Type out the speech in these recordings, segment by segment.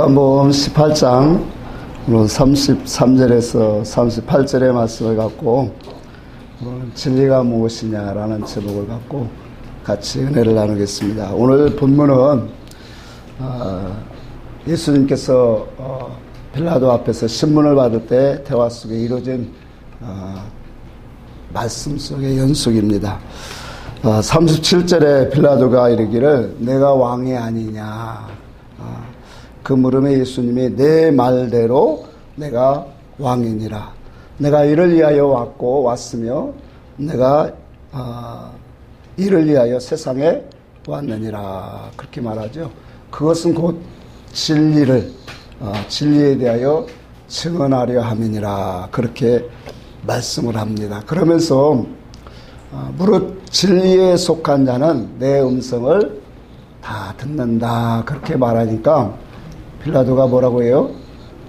요한복음 18장 33절에서 38절의 말씀을 갖고 진리가 무엇이냐라는 제목을 갖고 같이 은혜를 나누겠습니다. 오늘 본문은 예수님께서 빌라도 앞에서 신문을 받을 때 대화 속에 이루어진 말씀 속의 연속입니다. 37절에 빌라도가 이르기를 내가 왕이 아니냐. 그 물음에 예수님이 내 말대로 내가 왕이니라. 내가 이를 위하여 왔으며 내가 이를 위하여 세상에 왔느니라. 그렇게 말하죠. 그것은 곧 진리를 진리에 대하여 증언하려 함이니라. 그렇게 말씀을 합니다. 그러면서 무릇 진리에 속한 자는 내 음성을 다 듣는다. 그렇게 말하니까 빌라도가 뭐라고 해요?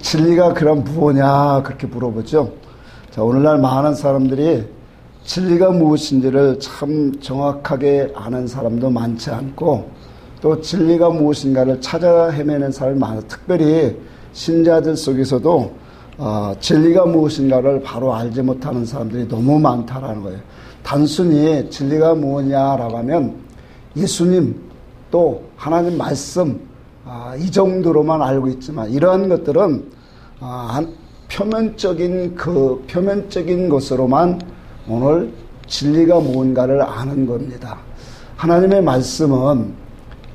진리가 그럼 무엇냐? 그렇게 물어보죠. 자, 오늘날 많은 사람들이 진리가 무엇인지를 참 정확하게 아는 사람도 많지 않고 또 진리가 무엇인가를 찾아 헤매는 사람이 많아요. 특별히 신자들 속에서도 진리가 무엇인가를 바로 알지 못하는 사람들이 너무 많다라는 거예요. 단순히 진리가 무엇이냐라고 하면 예수님 또 하나님 말씀 이 정도로만 알고 있지만 이러한 것들은 표면적인 것으로만 오늘 진리가 무언가를 아는 겁니다. 하나님의 말씀은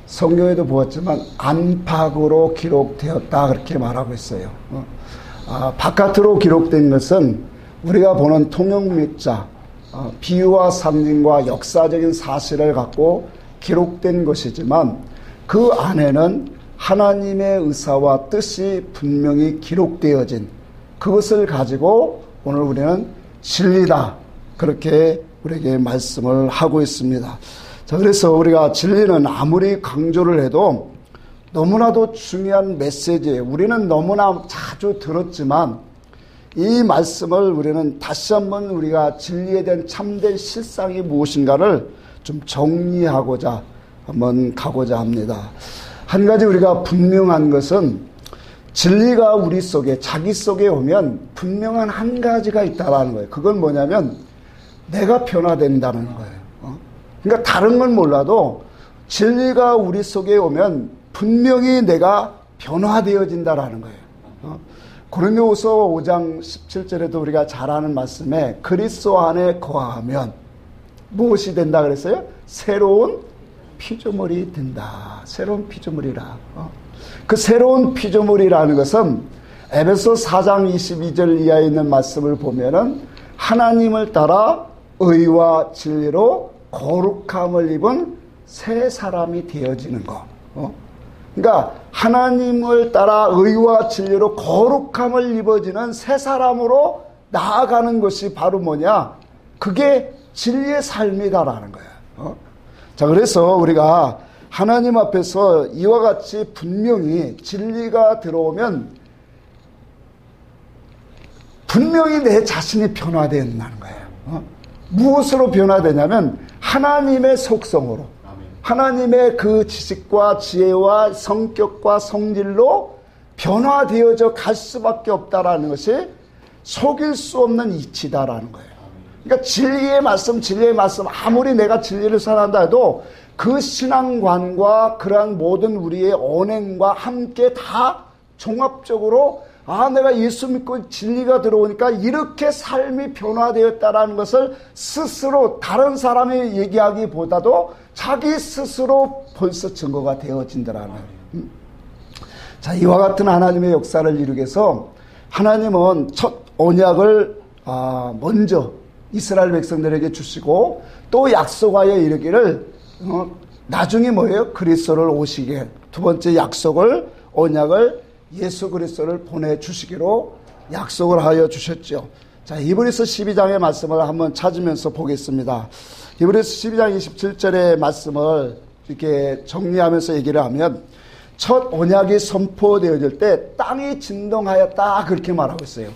성경에도 보았지만 안팎으로 기록되었다 그렇게 말하고 있어요. 바깥으로 기록된 것은 우리가 보는 통용맥자 비유와 상징과 역사적인 사실을 갖고 기록된 것이지만 그 안에는 하나님의 의사와 뜻이 분명히 기록되어진 그것을 가지고 오늘 우리는 진리다 그렇게 우리에게 말씀을 하고 있습니다. 자, 그래서 우리가 진리는 아무리 강조를 해도 너무나도 중요한 메시지예요. 우리는 너무나 자주 들었지만 이 말씀을 우리는 다시 한번 우리가 진리에 대한 참된 실상이 무엇인가를 좀 정리하고자 한번 가고자 합니다. 한 가지 우리가 분명한 것은 진리가 우리 속에 자기 속에 오면 분명한 한 가지가 있다라는 거예요. 그건 뭐냐면 내가 변화된다는 거예요. 그러니까 다른 건 몰라도 진리가 우리 속에 오면 분명히 내가 변화되어진다라는 거예요. 고린도후서 5장 17절에도 우리가 잘 아는 말씀에 그리스도 안에 거하면 무엇이 된다 그랬어요? 새로운 피조물이 된다. 새로운 피조물이라. 그 새로운 피조물이라는 것은 에베소 4장 22절 이하에 있는 말씀을 보면은 하나님을 따라 의와 진리로 거룩함을 입은 새 사람이 되어지는 거. 그러니까 하나님을 따라 의와 진리로 거룩함을 입어지는 새 사람으로 나아가는 것이 바로 뭐냐? 그게 진리의 삶이다라는 거예요. 자, 그래서 우리가 하나님 앞에서 이와 같이 분명히 진리가 들어오면 분명히 내 자신이 변화된다는 거예요. 무엇으로 변화되냐면 하나님의 속성으로 하나님의 그 지식과 지혜와 성격과 성질로 변화되어져 갈 수밖에 없다라는 것이 속일 수 없는 이치다라는 거예요. 그러니까 진리의 말씀 아무리 내가 진리를 살아간다 해도 그 신앙관과 그러한 모든 우리의 언행과 함께 다 종합적으로 내가 예수 믿고 진리가 들어오니까 이렇게 삶이 변화되었다라는 것을 스스로 다른 사람이 얘기하기보다도 자기 스스로 벌써 증거가 되어진다라는 거예요. 자, 이와 같은 하나님의 역사를 이루기 위해서 하나님은 첫 언약을 먼저 이스라엘 백성들에게 주시고 또 약속하여 이르기를 나중에 뭐예요? 그리스도를 오시게 두 번째 약속을 언약을 예수 그리스도를 보내주시기로 약속을 하여 주셨죠. 자, 히브리서 12장의 말씀을 한번 찾으면서 보겠습니다. 히브리서 12장 27절의 말씀을 이렇게 정리하면서 얘기를 하면 첫 언약이 선포되어질 때 땅이 진동하였다 그렇게 말하고 있어요.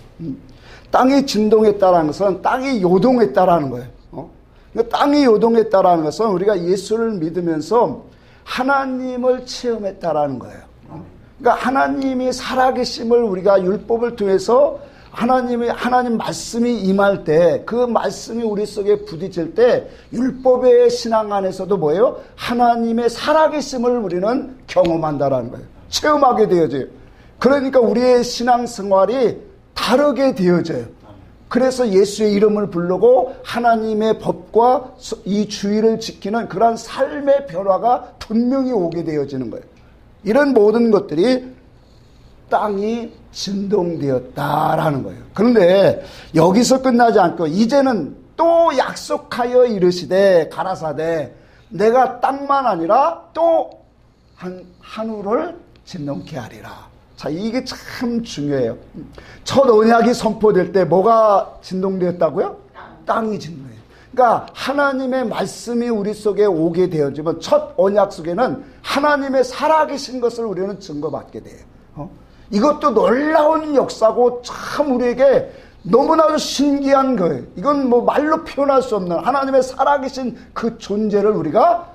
땅이 진동했다는 것은 땅이 요동했다라는 거예요. 땅이 요동했다라는 것은 우리가 예수를 믿으면서 하나님을 체험했다라는 거예요. 그러니까 하나님이 살아계심을 우리가 율법을 통해서 하나님 말씀이 임할 때, 그 말씀이 우리 속에 부딪힐 때 율법의 신앙 안에서도 뭐예요? 하나님의 살아계심을 우리는 경험한다라는 거예요. 체험하게 되어져요. 그러니까 우리의 신앙생활이 다르게 되어져요. 그래서 예수의 이름을 부르고 하나님의 법과 이 주의를 지키는 그런 삶의 변화가 분명히 오게 되어지는 거예요. 이런 모든 것들이 땅이 진동되었다라는 거예요. 그런데 여기서 끝나지 않고 이제는 또 약속하여 이르시되 가라사대 내가 땅만 아니라 또 하늘을 진동케 하리라. 자, 이게 참 중요해요. 첫 언약이 선포될 때 뭐가 진동되었다고요? 땅이 진동해요. 그러니까 하나님의 말씀이 우리 속에 오게 되어지면 첫 언약 속에는 하나님의 살아계신 것을 우리는 증거받게 돼요. 이것도 놀라운 역사고 참 우리에게 너무나도 신기한 거예요. 이건 뭐 말로 표현할 수 없는 하나님의 살아계신 그 존재를 우리가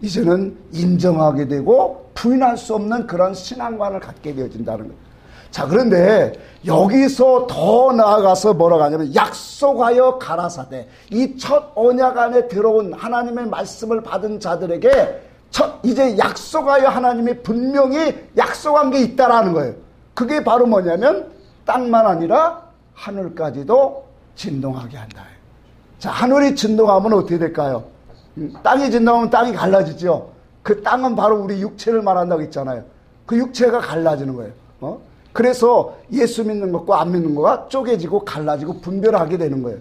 이제는 인정하게 되고 부인할 수 없는 그런 신앙관을 갖게 되어진다는 거예요. 자, 그런데 여기서 더 나아가서 뭐라고 하냐면 약속하여 가라사대, 이 첫 언약 안에 들어온 하나님의 말씀을 받은 자들에게 이제 약속하여 하나님이 분명히 약속한 게 있다라는 거예요. 그게 바로 뭐냐면 땅만 아니라 하늘까지도 진동하게 한다. 자, 하늘이 진동하면 어떻게 될까요? 땅이 진동하면 땅이 갈라지죠. 그 땅은 바로 우리 육체를 말한다고 했잖아요. 그 육체가 갈라지는 거예요. 그래서 예수 믿는 것과 안 믿는 것과 쪼개지고 갈라지고 분별하게 되는 거예요.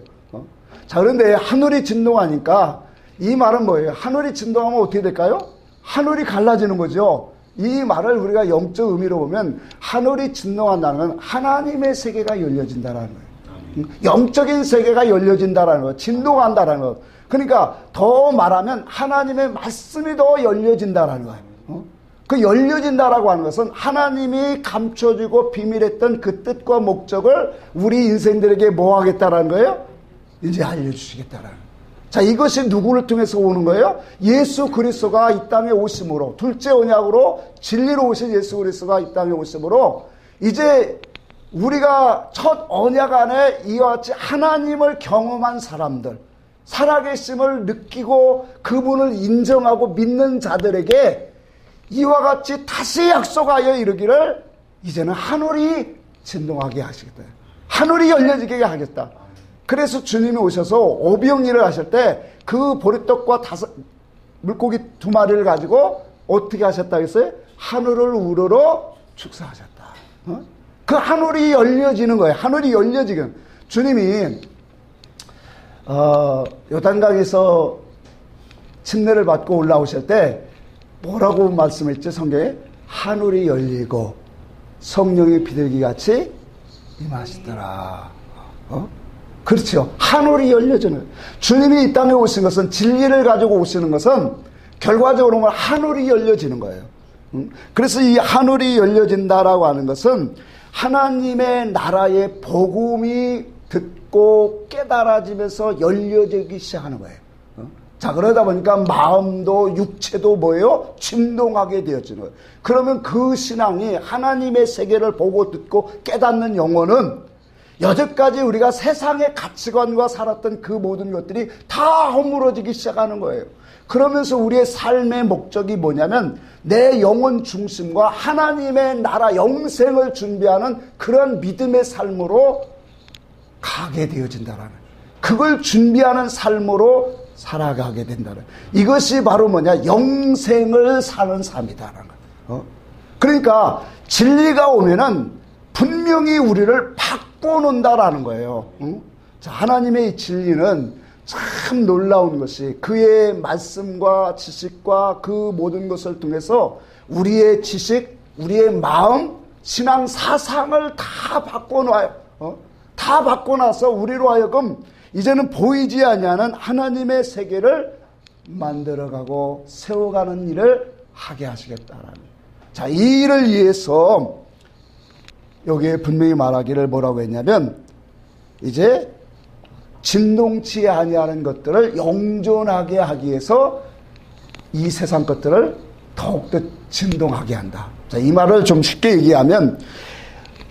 자, 그런데 하늘이 진동하니까 이 말은 뭐예요? 하늘이 진동하면 어떻게 될까요? 하늘이 갈라지는 거죠. 이 말을 우리가 영적 의미로 보면 하늘이 진동한다는 건 하나님의 세계가 열려진다는 거예요. 영적인 세계가 열려진다는 거예요. 진동한다는 거예요. 그러니까 더 말하면 하나님의 말씀이 더 열려진다는 거예요. 그 열려진다라고 하는 것은 하나님이 감춰주고 비밀했던 그 뜻과 목적을 우리 인생들에게 뭐 하겠다라는 거예요? 이제 알려주시겠다라는 거예요. 자, 이것이 누구를 통해서 오는 거예요? 예수 그리스도가 이 땅에 오심으로, 둘째 언약으로 진리로 오신 예수 그리스도가 이 땅에 오심으로 이제 우리가 첫 언약 안에 이와 같이 하나님을 경험한 사람들, 살아계심을 느끼고 그분을 인정하고 믿는 자들에게 이와 같이 다시 약속하여 이르기를 이제는 하늘이 진동하게 하시겠다. 하늘이 열려지게 하겠다. 그래서 주님이 오셔서 오병이를 하실 때 그 보리떡과 물고기 2마리를 가지고 어떻게 하셨다 했어요? 하늘을 우러러 축사하셨다. 그 하늘이 열려지는 거예요. 하늘이 열려지는. 주님이 요단강에서 침례를 받고 올라오실 때 뭐라고 말씀했죠? 성경에 하늘이 열리고 성령이 비둘기같이 임하시더라. 그렇죠. 하늘이 열려지는. 주님이 이 땅에 오신 것은, 진리를 가지고 오시는 것은 결과적으로 보면 하늘이 열려지는 거예요. 그래서 이 하늘이 열려진다라고 하는 것은 하나님의 나라의 복음이 듣고 깨달아지면서 열려지기 시작하는 거예요. 자, 그러다 보니까 마음도 육체도 뭐예요? 진동하게 되어지는 거예요. 그러면 그 신앙이 하나님의 세계를 보고 듣고 깨닫는 영혼은 여태까지 우리가 세상의 가치관과 살았던 그 모든 것들이 다 허물어지기 시작하는 거예요. 그러면서 우리의 삶의 목적이 뭐냐면 내 영혼 중심과 하나님의 나라 영생을 준비하는 그런 믿음의 삶으로 가게 되어진다라는, 그걸 준비하는 삶으로 살아가게 된다는, 이것이 바로 뭐냐? 영생을 사는 삶이다라는 거예요. 그러니까 진리가 오면은 분명히 우리를 바꿔놓는다라는 거예요. 자, 하나님의 이 진리는 참 놀라운 것이 그의 말씀과 지식과 그 모든 것을 통해서 우리의 지식, 우리의 마음, 신앙 사상을 다 바꿔놔요. 다 바꿔놔서 우리로 하여금 이제는 보이지 아니하는 하나님의 세계를 만들어가고 세워가는 일을 하게 하시겠다라는. 자, 이 일을 위해서 여기에 분명히 말하기를 뭐라고 했냐면 이제 진동치 아니하는 것들을 영존하게 하기 위해서 이 세상 것들을 더욱더 진동하게 한다. 자, 이 말을 좀 쉽게 얘기하면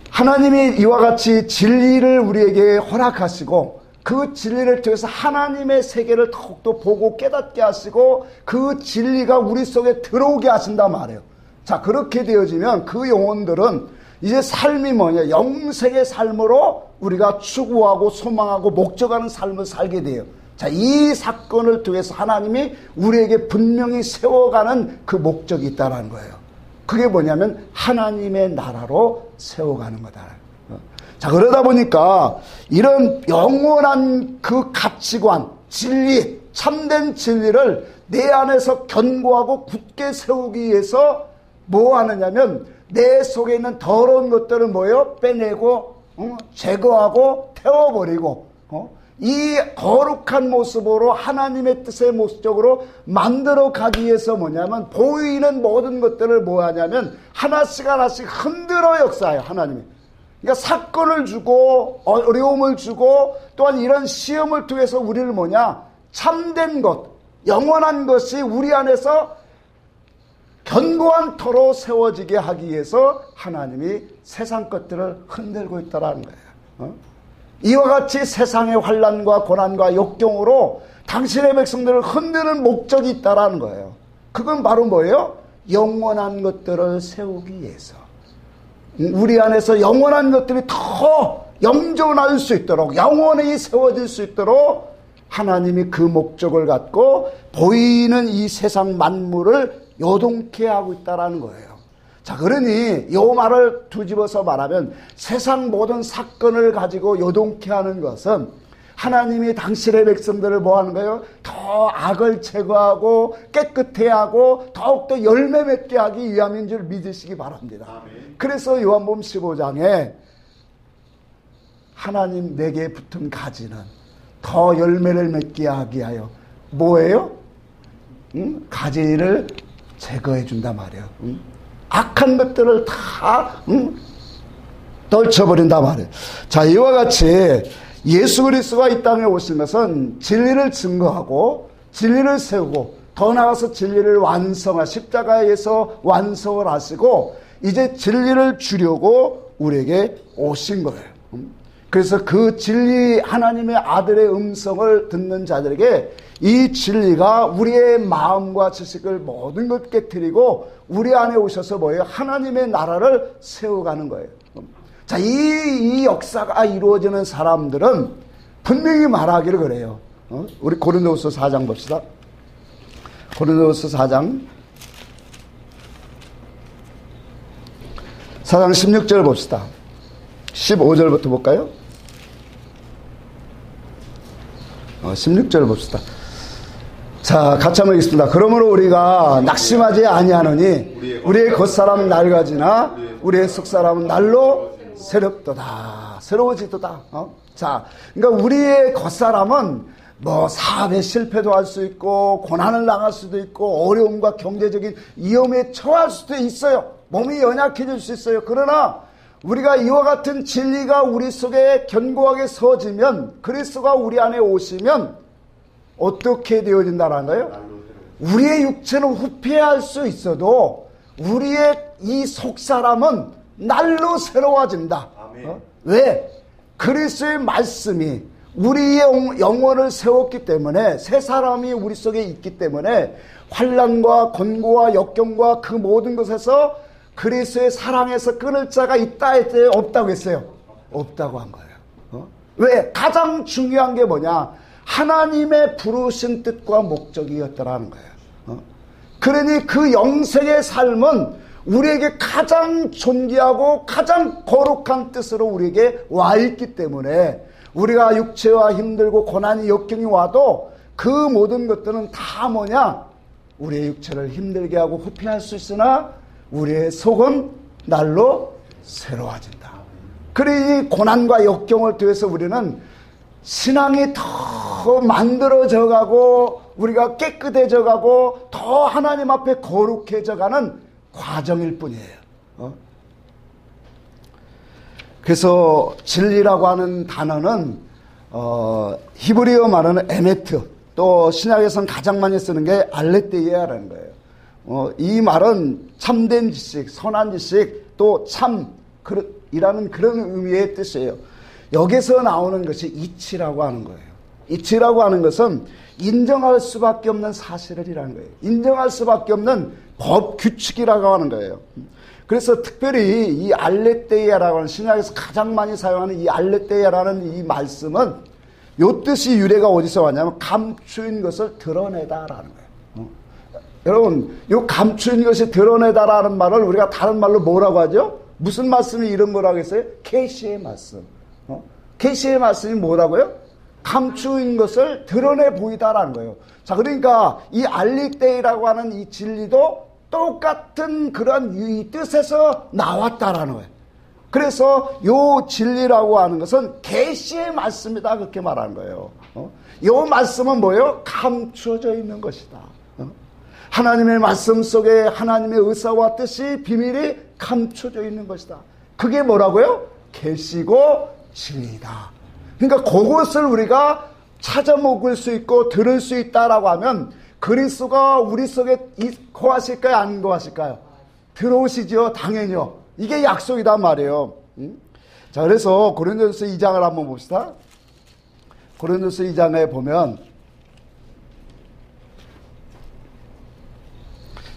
하나님이 이와 같이 진리를 우리에게 허락하시고 그 진리를 통해서 하나님의 세계를 더욱더 보고 깨닫게 하시고 그 진리가 우리 속에 들어오게 하신단 말이에요. 자, 그렇게 되어지면 그 영혼들은 이제 삶이 뭐냐, 영생의 삶으로 우리가 추구하고 소망하고 목적하는 삶을 살게 돼요. 자, 이 사건을 통해서 하나님이 우리에게 분명히 세워가는 그 목적이 있다는 거예요. 그게 뭐냐면 하나님의 나라로 세워가는 거다. 자, 그러다 보니까 이런 영원한 그 가치관, 진리, 참된 진리를 내 안에서 견고하고 굳게 세우기 위해서 뭐 하느냐면 내 속에 있는 더러운 것들을 뭐예요? 빼내고 제거하고 태워버리고 이 거룩한 모습으로 하나님의 뜻의 모습적으로 만들어 가기 위해서 뭐냐면 보이는 모든 것들을 뭐 하냐면 하나씩 하나씩 흔들어 역사해요. 하나님이. 그러니까 사건을 주고 어려움을 주고 또한 이런 시험을 통해서 우리를 뭐냐, 참된 것, 영원한 것이 우리 안에서 견고한 터로 세워지게 하기 위해서 하나님이 세상 것들을 흔들고 있다는 거예요. 이와 같이 세상의 환난과 고난과 역경으로 당신의 백성들을 흔드는 목적이 있다는 거예요. 그건 바로 뭐예요? 영원한 것들을 세우기 위해서. 우리 안에서 영원한 것들이 더 영존할 수 있도록, 영원히 세워질 수 있도록 하나님이 그 목적을 갖고 보이는 이 세상 만물을 요동케 하고 있다는 거예요. 자, 그러니 이 말을 뒤집어서 말하면 세상 모든 사건을 가지고 요동케 하는 것은 하나님이 당신의 백성들을 뭐 하는 거예요? 더 악을 제거하고 깨끗해 하고 더욱더 열매 맺게 하기 위함인 줄 믿으시기 바랍니다. 아멘. 그래서 요한복음 15장에 하나님 내게 붙은 가지는 더 열매를 맺게 하기 위하여 뭐예요? 가지를 제거해 준단 말이에요. 악한 것들을 다 떨쳐버린단 말이에요. 자, 이와 같이 예수 그리스도가 이 땅에 오신 것은 진리를 증거하고 진리를 세우고 더 나아가서 진리를 완성하 십자가에서 완성을 하시고 이제 진리를 주려고 우리에게 오신 거예요. 그래서 그 진리 하나님의 아들의 음성을 듣는 자들에게 이 진리가 우리의 마음과 지식을 모든 것 깨트리고 우리 안에 오셔서 뭐예요? 하나님의 나라를 세워가는 거예요. 자, 이 역사가 이루어지는 사람들은 분명히 말하기를 그래요. 우리 고린도후서 4장 봅시다. 고린도후서 4장 16절 봅시다. 15절부터 볼까요? 16절 봅시다. 자, 같이 한번 읽겠습니다. 그러므로 우리가 낙심하지 아니하노니 우리의 겉사람은 낡아지나 우리의 속사람은 날로 새롭도다. 새로워지도다. 자, 그러니까 우리의 겉사람은 뭐 사업에 실패도 할 수 있고 고난을 당할 수도 있고 어려움과 경제적인 위험에 처할 수도 있어요. 몸이 연약해질 수 있어요. 그러나 우리가 이와 같은 진리가 우리 속에 견고하게 서지면 그리스도가 우리 안에 오시면 어떻게 되어진다는 거예요? 우리의 육체는 후패할 수 있어도 우리의 이 속사람은 날로 새로워진다. 왜? 그리스도의 말씀이 우리의 영혼을 세웠기 때문에 새 사람이 우리 속에 있기 때문에 환난과 권고와 역경과 그 모든 것에서 그리스도의 사랑에서 끊을 자가 있다 했어요? 없다고 했어요? 없다고 한 거예요. 왜? 가장 중요한 게 뭐냐? 하나님의 부르신 뜻과 목적이었더라는 거예요. 그러니 그 영생의 삶은 우리에게 가장 존귀하고 가장 거룩한 뜻으로 우리에게 와 있기 때문에 우리가 육체와 힘들고 고난이 역경이 와도 그 모든 것들은 다 뭐냐? 우리의 육체를 힘들게 하고 후패할 수 있으나 우리의 속은 날로 새로워진다. 그러니 고난과 역경을 통해서 우리는 신앙이 더 만들어져 가고 우리가 깨끗해져 가고 더 하나님 앞에 거룩해져 가는 과정일 뿐이에요. 그래서 진리라고 하는 단어는 히브리어 말하는 에메트, 또 신약에서는 가장 많이 쓰는 게 알레테이아라는 거예요. 이 말은 참된 지식, 선한 지식, 또 참이라는 그런 의미의 뜻이에요. 여기서 나오는 것이 이치라고 하는 거예요. 이치라고 하는 것은 인정할 수밖에 없는 사실이라는 거예요. 인정할 수밖에 없는 법 규칙이라고 하는 거예요. 그래서 특별히 이 알레테이아라고 하는, 신약에서 가장 많이 사용하는 이 알레테이아라는 이 말씀은 요 뜻이 유래가 어디서 왔냐면 감추인 것을 드러내다라는 거예요. 여러분, 요 감추인 것이 드러내다라는 말을 우리가 다른 말로 뭐라고 하죠? 무슨 말씀이 이런 거라고 했어요? 계시의 말씀. 계시의 말씀이 뭐라고요? 감추인 것을 드러내 보이다라는 거예요. 자, 그러니까 이 알리테이라고 하는 이 진리도 똑같은 그런 이 뜻에서 나왔다라는 거예요. 그래서 요 진리라고 하는 것은 계시의 말씀이다, 그렇게 말하는 거예요. 요 말씀은 뭐예요? 감추어져 있는 것이다. 하나님의 말씀 속에 하나님의 의사와 뜻이, 비밀이 감춰져 있는 것이다. 그게 뭐라고요? 계시고 진리다. 그러니까 그것을 우리가 찾아 먹을 수 있고 들을 수 있다라고 하면 그리스도가 우리 속에 거하실까요? 안 거하실까요? 들어오시죠. 당연히요. 이게 약속이단 말이에요. 자, 그래서 고린도서 2장을 한번 봅시다. 고린도서 2장에 보면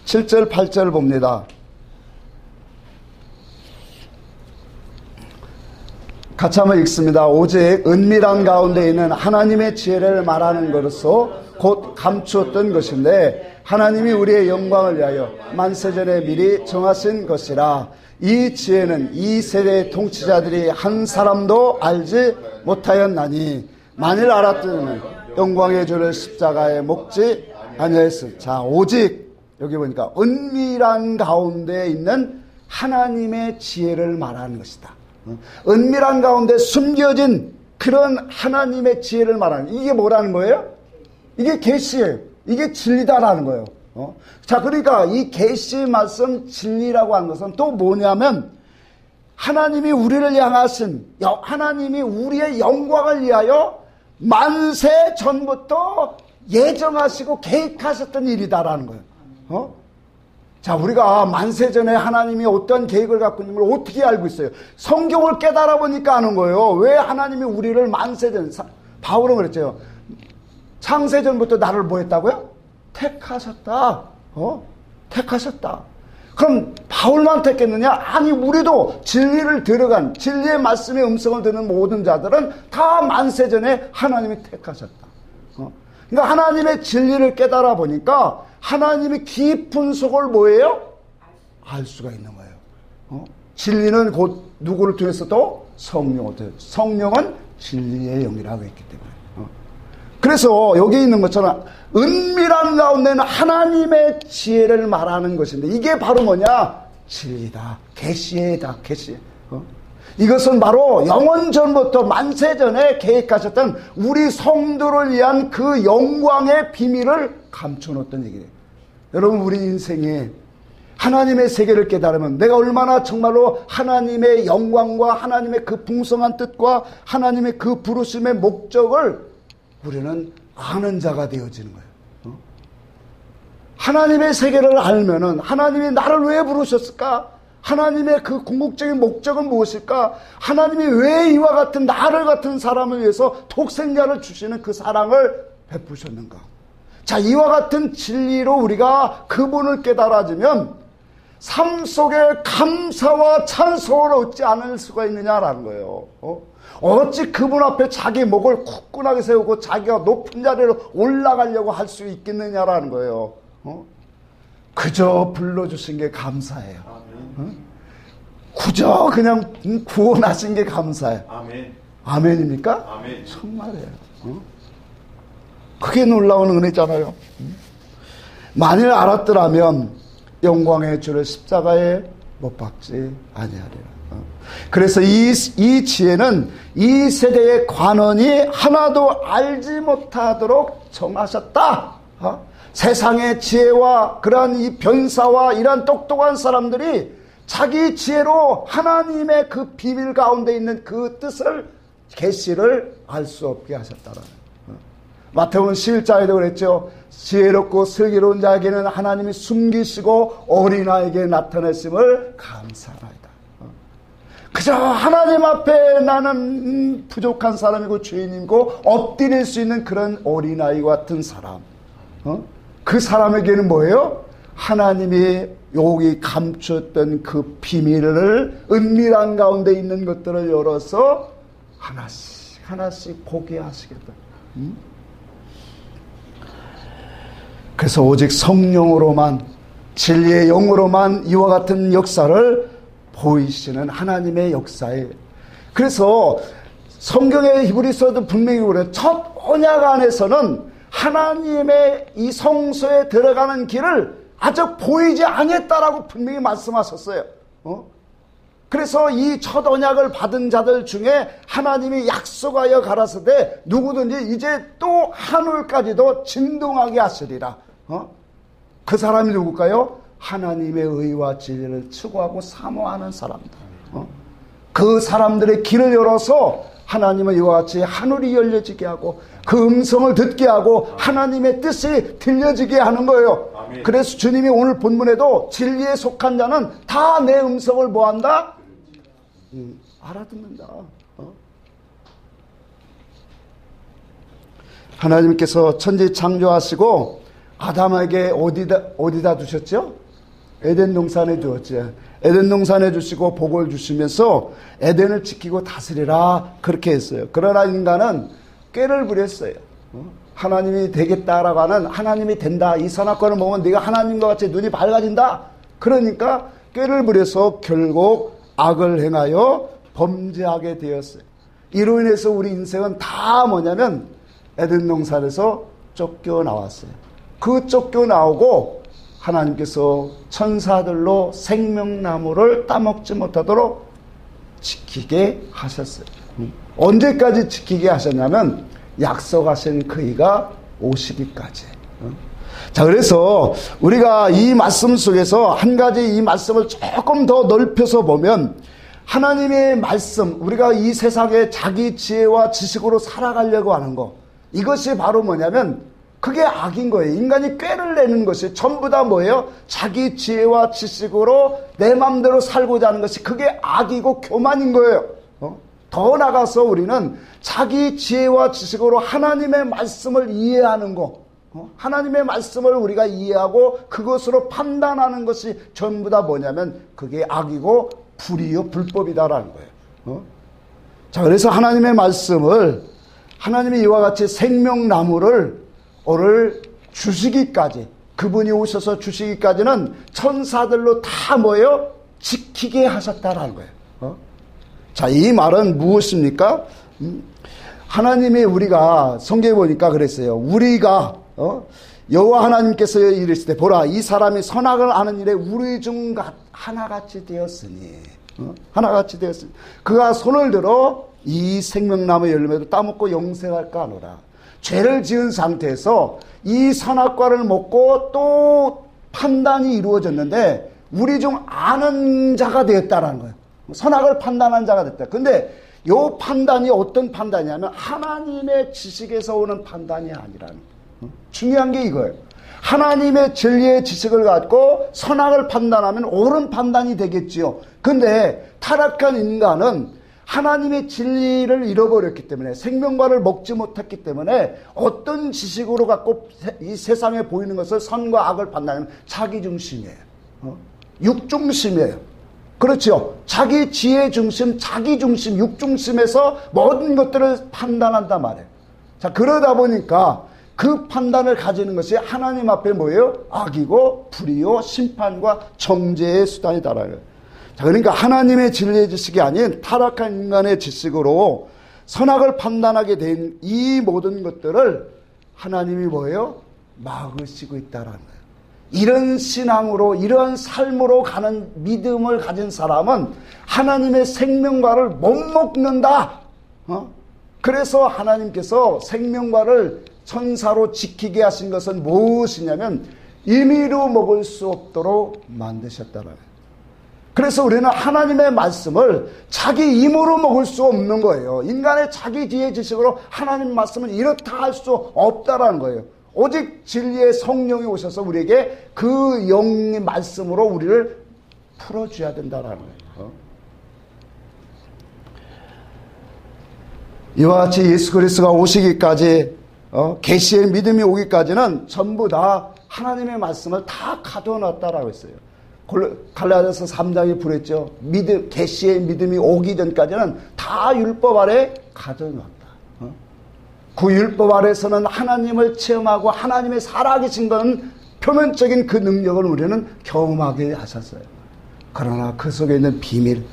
7절 8절 봅니다. 같이 한번 읽습니다. 오직 은밀한 가운데 있는 하나님의 지혜를 말하는 것으로 곧 감추었던 것인데 하나님이 우리의 영광을 위하여 만세전에 미리 정하신 것이라. 이 지혜는 이 세대의 통치자들이 한 사람도 알지 못하였나니 만일 알았더니 영광의 주를 십자가에 목지 아니하였을. 자, 오직 여기 보니까 은밀한 가운데 있는 하나님의 지혜를 말하는 것이다. 은밀한 가운데 숨겨진 그런 하나님의 지혜를 말하는, 이게 뭐라는 거예요? 이게 계시예요. 이게 진리다라는 거예요. 자, 그러니까 이 계시 말씀 진리라고 하는 것은 또 뭐냐면 하나님이 우리를 향하신, 하나님이 우리의 영광을 위하여 만세 전부터 예정하시고 계획하셨던 일이다라는 거예요. 자, 우리가 만세 전에 하나님이 어떤 계획을 갖고 있는 걸 어떻게 알고 있어요? 성경을 깨달아 보니까 아는 거예요. 왜 하나님이 우리를 만세 전, 바울은 그랬죠. 창세 전부터 나를 뭐 했다고요? 택하셨다. 택하셨다. 그럼 바울만 택했느냐? 아니, 우리도 진리를 들어간, 진리의 말씀의 음성을 듣는 모든 자들은 다 만세 전에 하나님이 택하셨다. 그러니까 하나님의 진리를 깨달아 보니까 하나님의 깊은 속을 뭐예요? 알 수가 있는 거예요. 진리는 곧 누구를 통해서도 성령을 통해서. 성령은 진리의 영이라고 했기 때문에. 그래서 여기 있는 것처럼 은밀한 가운데는 하나님의 지혜를 말하는 것인데 이게 바로 뭐냐? 진리다. 계시다. 계시. 이것은 바로 영원 전부터 만세 전에 계획하셨던 우리 성도를 위한 그 영광의 비밀을 감춰놓았던 얘기예요. 여러분, 우리 인생에 하나님의 세계를 깨달으면 내가 얼마나 정말로 하나님의 영광과 하나님의 그 풍성한 뜻과 하나님의 그 부르심의 목적을 우리는 아는 자가 되어지는 거예요. 하나님의 세계를 알면은 하나님이 나를 왜 부르셨을까? 하나님의 그 궁극적인 목적은 무엇일까? 하나님이 왜 이와 같은 나를 같은 사람을 위해서 독생자를 주시는 그 사랑을 베푸셨는가? 자, 이와 같은 진리로 우리가 그분을 깨달아지면 삶 속에 감사와 찬송을 얻지 않을 수가 있느냐라는 거예요. 어찌 그분 앞에 자기 목을 굳건하게 세우고 자기가 높은 자리로 올라가려고 할 수 있겠느냐라는 거예요. 그저 불러주신 게 감사해요. 그저 그냥 구원하신 게 감사해요. 아멘. 아멘입니까? 아멘. 정말이에요. 그게 놀라운 은혜잖아요. 만일 알았더라면 영광의 주를 십자가에 못 박지 아니하리라. 그래서 이 지혜는 이 세대의 관원이 하나도 알지 못하도록 정하셨다. 세상의 지혜와 그러한 이 변사와 이러한 똑똑한 사람들이 자기 지혜로 하나님의 그 비밀 가운데 있는 그 뜻을, 계시를 알 수 없게 하셨다라는. 마태복음 11장에도 그랬죠. 지혜롭고 슬기로운 자에게는 하나님이 숨기시고 어린아이에게 나타냈음을 감사하나이다. 그저 하나님 앞에 나는 부족한 사람이고 죄인이고 엎드릴 수 있는 그런 어린아이 같은 사람. 그 사람에게는 뭐예요? 하나님이 여기 감추었던 그 비밀을 은밀한 가운데 있는 것들을 열어서 하나씩 하나씩 보게 하시겠다. 그래서 오직 성령으로만, 진리의 영으로만 이와 같은 역사를 보이시는 하나님의 역사에, 그래서 성경의 히브리서도 분명히 그래요. 첫 언약 안에서는 하나님의 이 성소에 들어가는 길을 아직 보이지 않았다라고 분명히 말씀하셨어요. 그래서 이 첫 언약을 받은 자들 중에 하나님이 약속하여 가라사대 누구든지 이제 또 하늘까지도 진동하게 하시리라. 그 사람이 누굴까요? 하나님의 의와 진리를 추구하고 사모하는 사람들. 그 사람들의 길을 열어서 하나님은 이와 같이 하늘이 열려지게 하고 그 음성을 듣게 하고 하나님의 뜻이 들려지게 하는 거예요. 아멘. 그래서 주님이 오늘 본문에도 진리에 속한 자는 다 내 음성을 뭐한다? 알아듣는다. 하나님께서 천지 창조하시고 아담에게 어디다 두셨죠? 에덴 동산에 두었죠. 에덴 동산에 주시고 복을 주시면서 에덴을 지키고 다스리라 그렇게 했어요. 그러나 인간은 꾀를 부렸어요. 하나님이 되겠다라고 하는, 하나님이 된다, 이 선악과를 먹으면 네가 하나님과 같이 눈이 밝아진다. 그러니까 꾀를 부려서 결국 악을 행하여 범죄하게 되었어요. 이로 인해서 우리 인생은 다 뭐냐면 에덴 동산에서 쫓겨나왔어요. 그 쫓겨나오고 하나님께서 천사들로 생명나무를 따먹지 못하도록 지키게 하셨어요. 언제까지 지키게 하셨냐면 약속하신 그이가 오시기까지. 자, 그래서 우리가 이 말씀 속에서 한 가지 이 말씀을 조금 더 넓혀서 보면 하나님의 말씀, 우리가 이 세상에 자기 지혜와 지식으로 살아가려고 하는 거, 이것이 바로 뭐냐면 그게 악인 거예요. 인간이 꾀를 내는 것이 전부 다 뭐예요? 자기 지혜와 지식으로 내 마음대로 살고자 하는 것이 그게 악이고 교만인 거예요. 더 나가서 우리는 자기 지혜와 지식으로 하나님의 말씀을 이해하는 거, 하나님의 말씀을 우리가 이해하고 그것으로 판단하는 것이 전부 다 뭐냐면 그게 악이고 불이요 불법이다라는 거예요. 자, 그래서 하나님의 말씀을, 하나님이 이와 같이 생명나무를 오늘 주시기까지, 그분이 오셔서 주시기까지는 천사들로 다 뭐예요? 지키게 하셨다라는 거예요. 자, 이 말은 무엇입니까? 하나님이, 우리가 성경에 보니까 그랬어요. 우리가 여호와 하나님께서 이르시되 보라, 이 사람이 선악을 아는 일에 우리 중 하나같이 되었으니, 하나같이 되었으니 그가 손을 들어 이 생명나무 열매도 따먹고 영생할까 하노라. 죄를 지은 상태에서 이 선악과를 먹고 또 판단이 이루어졌는데 우리 중 아는 자가 되었다라는 거예요. 선악을 판단한 자가 됐다. 근데 이 판단이 어떤 판단이냐면 하나님의 지식에서 오는 판단이 아니라는 거예요. 중요한 게 이거예요. 하나님의 진리의 지식을 갖고 선악을 판단하면 옳은 판단이 되겠지요. 근데 타락한 인간은 하나님의 진리를 잃어버렸기 때문에, 생명과를 먹지 못했기 때문에 어떤 지식으로 갖고 이 세상에 보이는 것을 선과 악을 판단하면 자기 중심이에요. 육중심이에요. 그렇죠. 자기 지혜 중심, 자기 중심, 육중심에서 모든 것들을 판단한단 말이에요. 자, 그러다 보니까 그 판단을 가지는 것이 하나님 앞에 뭐예요? 악이고 불이요 심판과 정죄의 수단이다라는 거예요. 자, 그러니까 하나님의 진리의 지식이 아닌 타락한 인간의 지식으로 선악을 판단하게 된 이 모든 것들을 하나님이 뭐예요? 막으시고 있다라는 거예요. 이런 신앙으로, 이러한 삶으로 가는 믿음을 가진 사람은 하나님의 생명과를 못 먹는다. 그래서 하나님께서 생명과를 천사로 지키게 하신 것은 무엇이냐면 임의로 먹을 수 없도록 만드셨다라는 거예요. 그래서 우리는 하나님의 말씀을 자기 힘으로 먹을 수 없는 거예요. 인간의 자기 지혜 지식으로 하나님 말씀을 이렇다 할 수 없다라는 거예요. 오직 진리의 성령이 오셔서 우리에게 그 영의 말씀으로 우리를 풀어줘야 된다라는 거예요. 이와 같이 예수 그리스도가 오시기까지 계시의 믿음이 오기까지는 전부 다 하나님의 말씀을 다 가둬놨다라고 했어요. 갈라디아서 3장에 그랬죠. 계시의 믿음이 오기 전까지는 다 율법 아래 가둬놨다. 그 율법 아래서는 하나님을 체험하고 하나님의 살아계신 건 표면적인 그 능력을 우리는 경험하게 하셨어요. 그러나 그 속에 있는 비밀,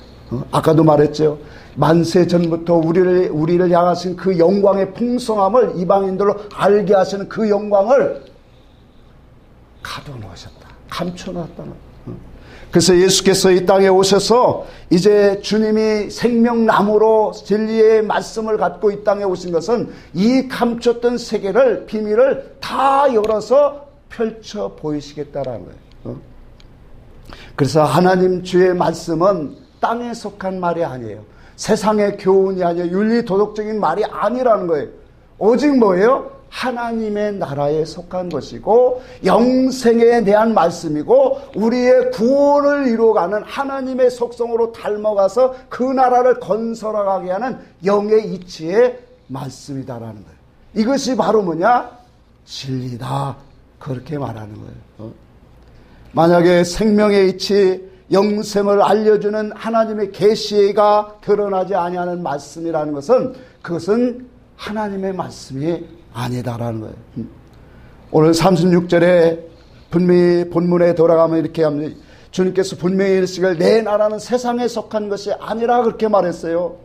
아까도 말했죠. 만세 전부터 우리를 향하신 그 영광의 풍성함을 이방인들로 알게 하시는 그 영광을 가둬놓으셨다. 감춰놨다는. 그래서 예수께서 이 땅에 오셔서 이제 주님이 생명나무로 진리의 말씀을 갖고 이 땅에 오신 것은 이 감췄던 세계를, 비밀을 다 열어서 펼쳐 보이시겠다라는 거예요. 그래서 하나님 주의 말씀은 땅에 속한 말이 아니에요. 세상의 교훈이 아니에요. 윤리 도덕적인 말이 아니라는 거예요. 오직 뭐예요? 하나님의 나라에 속한 것이고 영생에 대한 말씀이고 우리의 구원을 이루어가는 하나님의 속성으로 닮아가서 그 나라를 건설하게 하는 영의 이치의 말씀이다라는 거예요. 이것이 바로 뭐냐? 진리다. 그렇게 말하는 거예요. 만약에 생명의 이치, 영생을 알려주는 하나님의 계시가 드러나지 아니하는 말씀이라는 것은 그것은 하나님의 말씀이 아니다라는 거예요. 오늘 36절에 분명히 본문에 돌아가면 이렇게 합니다. 주님께서 분명히 이르시기를 내 나라는 세상에 속한 것이 아니라 그렇게 말했어요.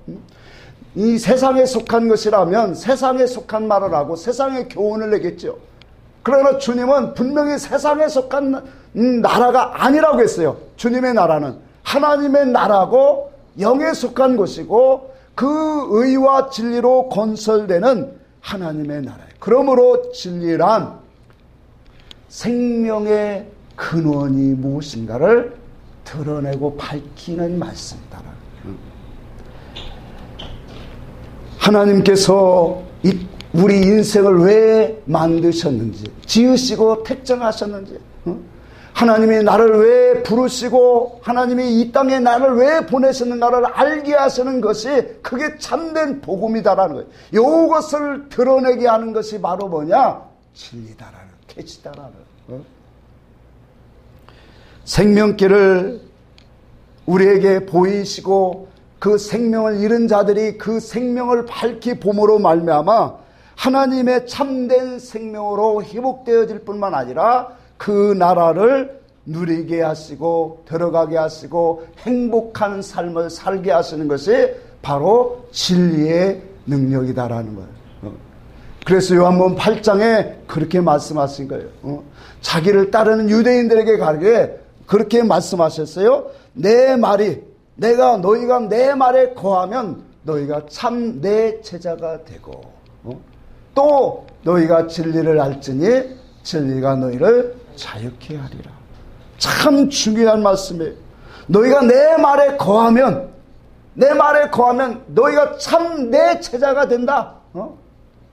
이 세상에 속한 것이라면 세상에 속한 말을 하고 세상의 교훈을 내겠죠. 그러나 주님은 분명히 세상에 속한 나라가 아니라고 했어요. 주님의 나라는 하나님의 나라고 영에 속한 것이고 그 의와 진리로 건설되는 하나님의 나라예요. 그러므로 진리란 생명의 근원이 무엇인가를 드러내고 밝히는 말씀이다. 하나님께서 우리 인생을 왜 만드셨는지, 지으시고 택정하셨는지, 하나님이 나를 왜 부르시고 하나님이 이 땅에 나를 왜 보내셨는가를 알게 하시는 것이 그게 참된 복음이다라는 거예요. 이것을 드러내게 하는 것이 바로 뭐냐? 진리다라는, 계시다라는. 생명길을 우리에게 보이시고 그 생명을 잃은 자들이 그 생명을 밝히 봄으로 말미암아 하나님의 참된 생명으로 회복되어질 뿐만 아니라 그 나라를 누리게 하시고 들어가게 하시고 행복한 삶을 살게 하시는 것이 바로 진리의 능력이다라는 거예요. 그래서 요한복음 8장에 그렇게 말씀하신 거예요. 자기를 따르는 유대인들에게 가르쳐 그렇게 말씀하셨어요. 너희가 내 말에 거하면 너희가 참 내 제자가 되고 또 너희가 진리를 알지니 진리가 너희를 자유케 하리라. 참 중요한 말씀이에요. 너희가 내 말에 거하면 너희가 참 내 제자가 된다.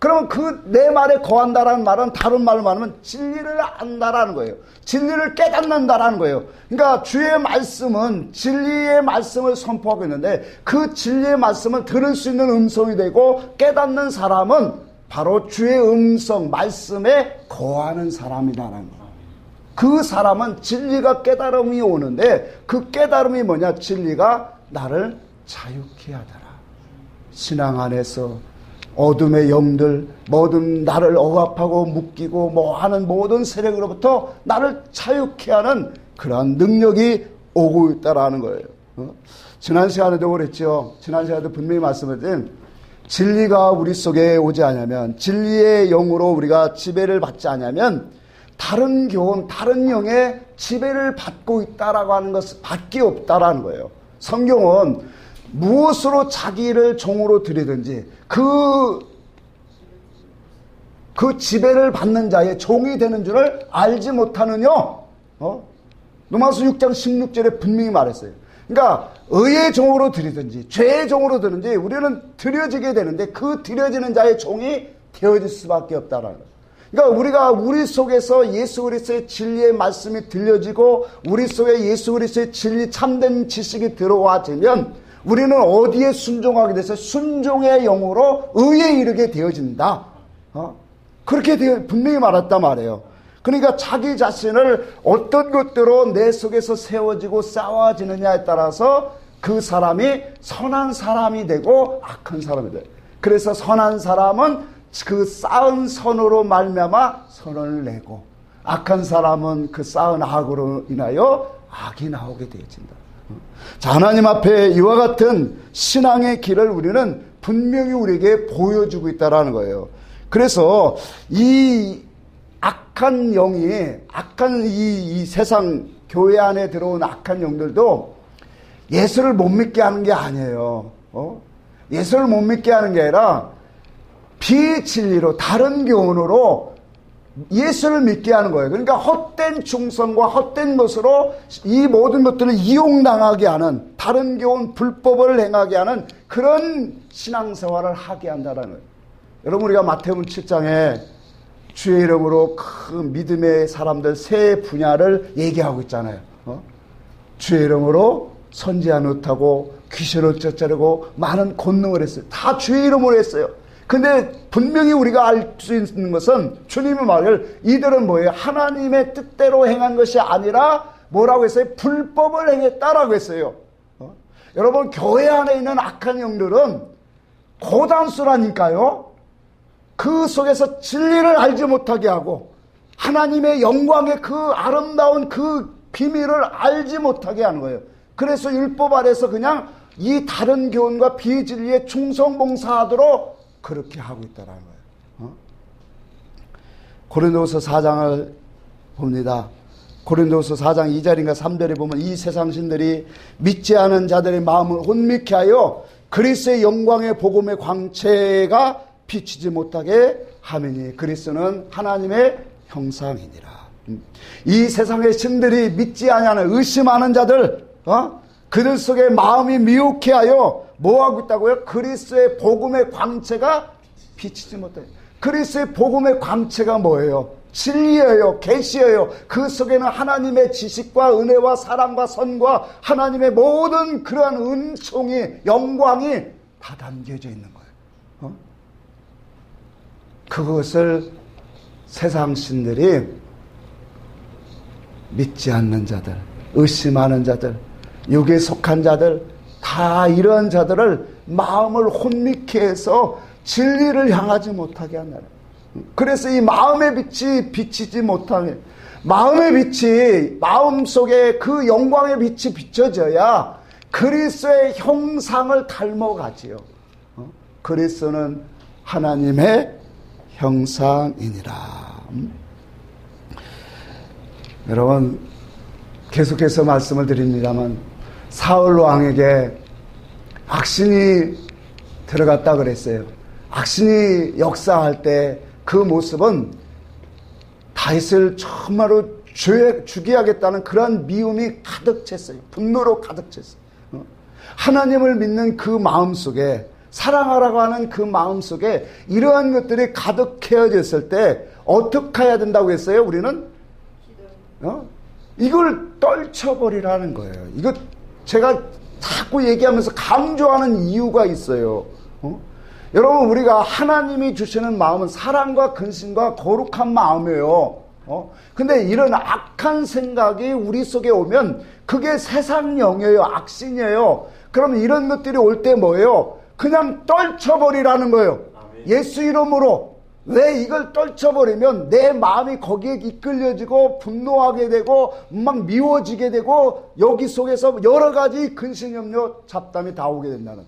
그러면 그 내 말에 거한다라는 말은 다른 말로 말하면 진리를 안다라는 거예요. 진리를 깨닫는다라는 거예요. 그러니까 주의 말씀은 진리의 말씀을 선포하고 있는데 그 진리의 말씀은 들을 수 있는 음성이 되고 깨닫는 사람은 바로 주의 음성, 말씀에 거하는 사람이다라는 거예요. 그 사람은 진리가 깨달음이 오는데 그 깨달음이 뭐냐? 진리가 나를 자유케 하더라. 신앙 안에서 어둠의 영들, 모든 나를 억압하고 묶이고 하는 모든 세력으로부터 나를 자유케 하는 그러한 능력이 오고 있다라는 거예요. 지난 시간에도 그랬죠. 지난 시간에도 분명히 말씀드린 진리가 우리 속에 오지 않으면, 진리의 영으로 우리가 지배를 받지 않으면 다른 교훈, 다른 영의 지배를 받고 있다라고 하는 것은 밖에 없다라는 거예요. 성경은 무엇으로 자기를 종으로 들이든지 그 지배를 받는 자의 종이 되는 줄을 알지 못하느냐? 로마서 6장 16절에 분명히 말했어요. 그러니까 의의 종으로 드리든지 죄의 종으로 드든지 우리는 드려지게 되는데 그 드려지는 자의 종이 되어질 수밖에 없다라는 거예요. 그러니까 우리가 우리 속에서 예수 그리스도의 진리의 말씀이 들려지고 우리 속에 예수 그리스도의 진리 참된 지식이 들어와지면 우리는 어디에 순종하게 돼서 순종의 영으로 의에 이르게 되어진다. 그렇게 분명히 말했단 말이에요. 그러니까 자기 자신을 어떤 것들로 내 속에서 세워지고 쌓아지느냐에 따라서 그 사람이 선한 사람이 되고 악한 사람이 돼요. 그래서 선한 사람은 그 쌓은 선으로 말미암아 선을 내고 악한 사람은 그 쌓은 악으로 인하여 악이 나오게 되어진다. 자, 하나님 앞에 이와 같은 신앙의 길을 우리는 분명히 우리에게 보여주고 있다는 거예요. 그래서 이 악한 영이 악한 이 세상 교회 안에 들어온 악한 영들도 예수를 못 믿게 하는 게 아니에요. 예수를 못 믿게 하는 게 아니라 비진리로 다른 교훈으로 예수를 믿게 하는 거예요. 그러니까 헛된 충성과 헛된 것으로 이 모든 것들을 이용당하게 하는 다른 교훈 불법을 행하게 하는 그런 신앙생활을 하게 한다는 거예요. 여러분 우리가 마태복음 7장에 주의 이름으로 그 믿음의 사람들 세 분야를 얘기하고 있잖아요. 주의 이름으로 선지자 노릇하고 귀신을 쫓아내고 많은 권능을 했어요. 다 주의 이름으로 했어요. 근데 분명히 우리가 알 수 있는 것은 주님의 말을 이들은 뭐예요? 하나님의 뜻대로 행한 것이 아니라 뭐라고 했어요? 불법을 행했다라고 했어요. 여러분 교회 안에 있는 악한 영들은 고단수라니까요. 그 속에서 진리를 알지 못하게 하고 하나님의 영광의 그 아름다운 그 비밀을 알지 못하게 하는 거예요. 그래서 율법 아래서 그냥 이 다른 교훈과 비진리에 충성봉사하도록 그렇게 하고 있다는 거예요. 고린도후서 4장을 봅니다. 고린도후서 4장 2절인가 3절에 보면 이 세상 신들이 믿지 않은 자들의 마음을 혼미케 하여 그리스도의 영광의 복음의 광채가 비치지 못하게 하매니 그리스도는 하나님의 형상이니라. 이 세상의 신들이 믿지 아니하는 의심하는 자들, 그들 속에 마음이 미혹해 하여 뭐하고 있다고요? 그리스도의 복음의 광채가 비치지 못해. 그리스도의 복음의 광채가 뭐예요? 진리예요. 계시예요. 그 속에는 하나님의 지식과 은혜와 사랑과 선과 하나님의 모든 그러한 은총이 영광이 다 담겨져 있는 거예요. 그것을 세상 신들이 믿지 않는 자들, 의심하는 자들, 육에 속한 자들, 다 이런 자들을 마음을 혼미케 해서 진리를 향하지 못하게 한다. 그래서 이 마음의 빛이 비치지 못하게, 마음의 빛이 마음속에 그 영광의 빛이 비춰져야 그리스도의 형상을 닮아가지요. 그리스도는 하나님의 형상이니라. 여러분 계속해서 말씀을 드립니다만 사울 왕에게 악신이 들어갔다 그랬어요. 악신이 역사할 때 그 모습은 다윗을 정말로 죽여야겠다는 그런 미움이 가득 찼어요. 분노로 가득 찼어요. 하나님을 믿는 그 마음속에 사랑하라고 하는 그 마음속에 이러한 것들이 가득해졌을 때 어떻게 해야 된다고 했어요? 우리는 이걸 떨쳐버리라는 거예요. 이거 제가 자꾸 얘기하면서 강조하는 이유가 있어요. 여러분 우리가 하나님이 주시는 마음은 사랑과 근심과 거룩한 마음이에요. 근데 이런 악한 생각이 우리 속에 오면 그게 세상 영이에요. 악신이에요. 그럼 이런 것들이 올 때 뭐예요? 그냥 떨쳐버리라는 거예요. 예수 이름으로. 왜 이걸 떨쳐버리면 내 마음이 거기에 이끌려지고 분노하게 되고 막 미워지게 되고 여기 속에서 여러 가지 근심염려 잡담이 다 오게 된다는.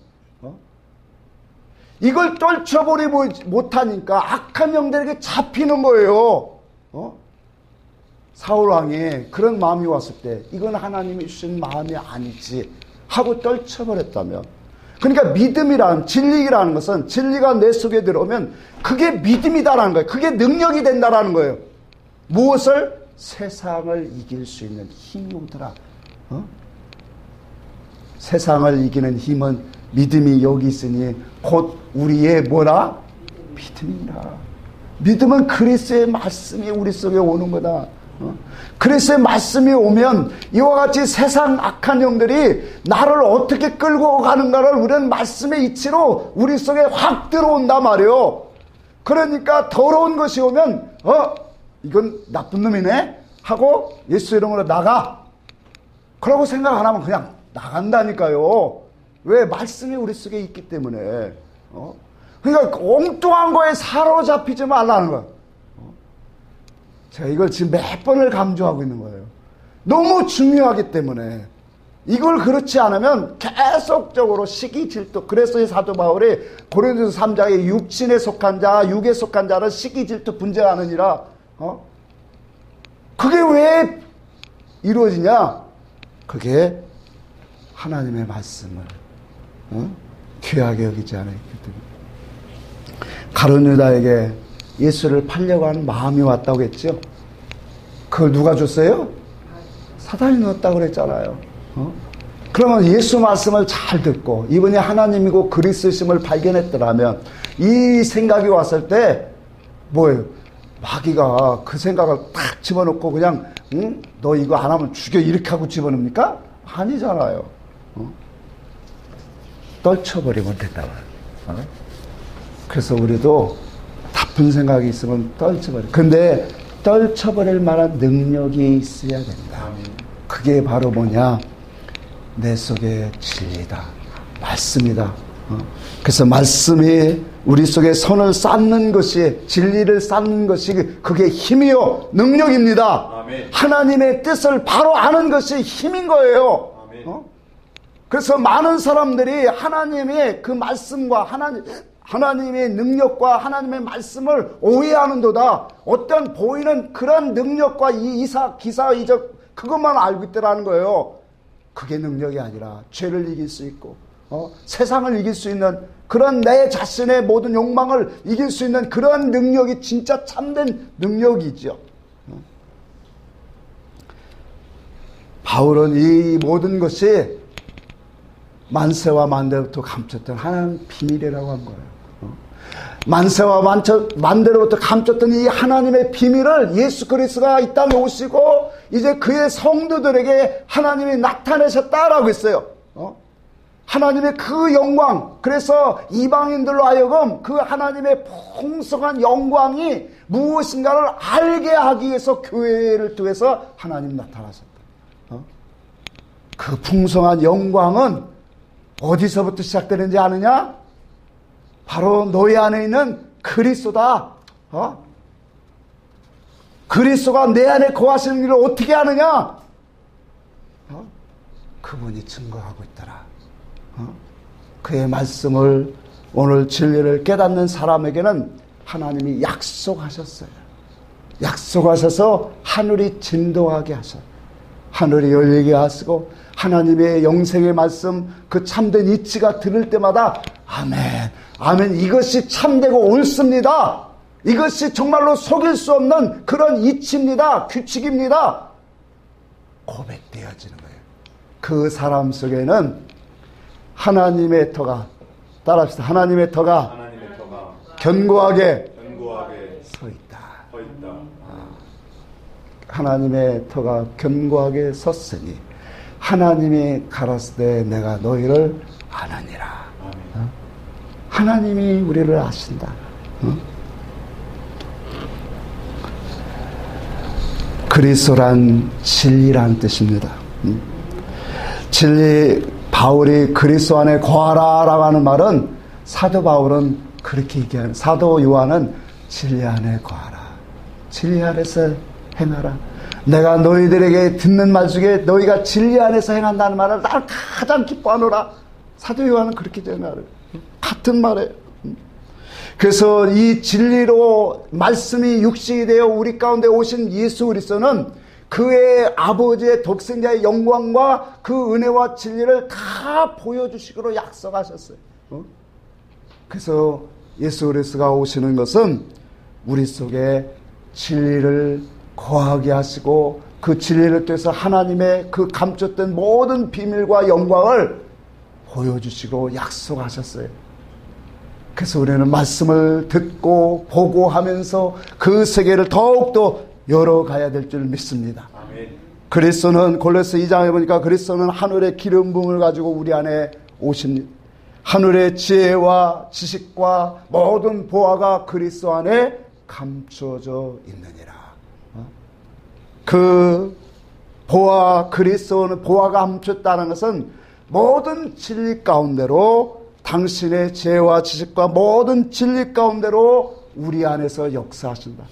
이걸 떨쳐버리지 못하니까 악한 영들에게 잡히는 거예요. 사울왕이 그런 마음이 왔을 때 이건 하나님이 주신 마음이 아니지 하고 떨쳐버렸다면, 그러니까 믿음이란 진리라는 것은 진리가 내 속에 들어오면 그게 믿음이다라는 거예요. 그게 능력이 된다라는 거예요. 무엇을? 세상을 이길 수 있는 힘이 오더라. 세상을 이기는 힘은 믿음이 여기 있으니 곧 우리의 뭐라? 믿음이라. 믿음은 그리스도의 말씀이 우리 속에 오는 거다. 그리스도의 말씀이 오면 이와 같이 세상 악한 영들이 나를 어떻게 끌고 가는가를 우리는 말씀의 이치로 우리 속에 확 들어온단 말이에요. 그러니까 더러운 것이 오면 이건 나쁜 놈이네 하고 예수 이름으로 나가. 그러고 생각 안 하면 그냥 나간다니까요. 왜? 말씀이 우리 속에 있기 때문에. 그러니까 엉뚱한 거에 사로잡히지 말라는 거야. 제가 이걸 지금 몇 번을 강조하고 있는 거예요. 너무 중요하기 때문에. 이걸 그렇지 않으면 계속적으로 시기 질투. 그래서 이 사도 바울이 고린도서 3장에 육신에 속한 자, 육에 속한 자는 시기 질투 분쟁하느니라. 그게 왜 이루어지냐? 그게 하나님의 말씀을 귀하게 여기지 않았기 때문에. 가룟 유다에게 예수를 팔려고 하는 마음이 왔다고 했죠. 그걸 누가 줬어요? 사단이 넣었다고 그랬잖아요. 그러면 예수 말씀을 잘 듣고 이분이 하나님이고 그리스도심을 발견했더라면 이 생각이 왔을 때 뭐예요? 마귀가 그 생각을 딱 집어넣고 그냥 너 이거 안 하면 죽여 이렇게 하고 집어넣습니까? 아니잖아요. 떨쳐버리면 된다고. 그래서 우리도 나쁜 생각이 있으면 떨쳐버려. 근데 떨쳐버릴 만한 능력이 있어야 된다. 그게 바로 뭐냐? 내 속에 진리다. 말씀이다. 그래서 말씀이 우리 속에 선을 쌓는 것이, 진리를 쌓는 것이 그게 힘이요 능력입니다. 아멘. 하나님의 뜻을 바로 아는 것이 힘인 거예요. 그래서 많은 사람들이 하나님의 그 말씀과 하나님의 능력과 하나님의 말씀을 오해하는도다. 어떤 보이는 그런 능력과 기사, 이적 그것만 알고 있더라는 거예요. 그게 능력이 아니라 죄를 이길 수 있고 세상을 이길 수 있는 그런 내 자신의 모든 욕망을 이길 수 있는 그런 능력이 진짜 참된 능력이죠. 바울은 이 모든 것이 만세와 만대로부터 감췄던 하나님 비밀이라고 한 거예요. 만세와 만대로부터 감췄던 이 하나님의 비밀을 예수 그리스도가 이 땅에 오시고 이제 그의 성도들에게 하나님이 나타내셨다라고 했어요. 하나님의 그 영광, 그래서 이방인들로 하여금 그 하나님의 풍성한 영광이 무엇인가를 알게 하기 위해서 교회를 통해서 하나님 나타나셨다. 그 풍성한 영광은 어디서부터 시작되는지 아느냐? 바로 너희 안에 있는 그리스도다. 그리스도가 내 안에 거하시는 일을 어떻게 아느냐? 그분이 증거하고 있더라. 그의 말씀을 오늘 진리를 깨닫는 사람에게는 하나님이 약속하셨어요. 약속하셔서 하늘이 진동하게 하셔. 하늘이 열리게 하시고 하나님의 영생의 말씀 그 참된 이치가 들을 때마다 아멘, 아멘, 이것이 참되고 옳습니다. 이것이 정말로 속일 수 없는 그런 이치입니다. 규칙입니다. 고백되어지는 거예요. 그 사람 속에는 하나님의 터가, 따라합시다. 하나님의 터가 견고하게 서 있다. 하나님의 터가 견고하게 섰으니 하나님이 가라사대 내가 너희를 아느니라. 하나님이 우리를 아신다. 그리스도란 진리란 뜻입니다. 진리, 바울이 그리스도 안에 거하라 라고 하는 말은 사도 바울은 그렇게 얘기하는, 사도 요한은 진리 안에 거하라. 진리 안에서 행하라. 내가 너희들에게 듣는 말 중에 너희가 진리 안에서 행한다는 말을 날 가장 기뻐하노라. 사도 요한은 그렇게 전하는 같은 말이에요. 그래서 이 진리로 말씀이 육신이 되어 우리 가운데 오신 예수 그리스도는 그의 아버지의 독생자의 영광과 그 은혜와 진리를 다 보여주시기로 약속하셨어요. 그래서 예수 그리스도가 오시는 것은 우리 속에 진리를 거하게 하시고 그 진리를 통해서 하나님의 그 감췄던 모든 비밀과 영광을 보여주시고 약속하셨어요. 그래서 우리는 말씀을 듣고 보고 하면서 그 세계를 더욱더 열어가야 될 줄 믿습니다. 그리스도는 골로새 2장에 보니까 그리스도는 하늘의 기름 부음을 가지고 우리 안에 오십니다. 하늘의 지혜와 지식과 모든 보화가 그리스도 안에 감추어져 있느니라. 그 보화, 그리스도는 보화가 감췄다는 것은 모든 진리 가운데로, 당신의 지혜와 지식과 모든 진리 가운데로 우리 안에서 역사하신다.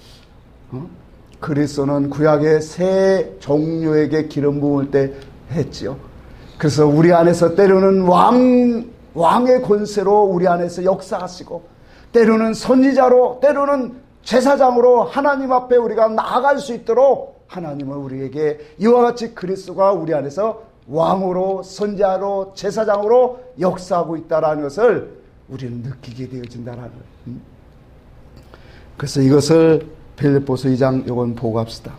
그리스도는 구약의 세 종류에게 기름 부을 때 했지요. 그래서 우리 안에서 때로는 왕의 권세로 우리 안에서 역사하시고, 때로는 선지자로, 때로는 제사장으로 하나님 앞에 우리가 나아갈 수 있도록 하나님은 우리에게 이와 같이 그리스도가 우리 안에서 왕으로, 선지자로, 제사장으로 역사하고 있다는 것을 우리는 느끼게 되어진다는 거예요. 그래서 이것을 빌립보서 2장 요건 보고 갑시다.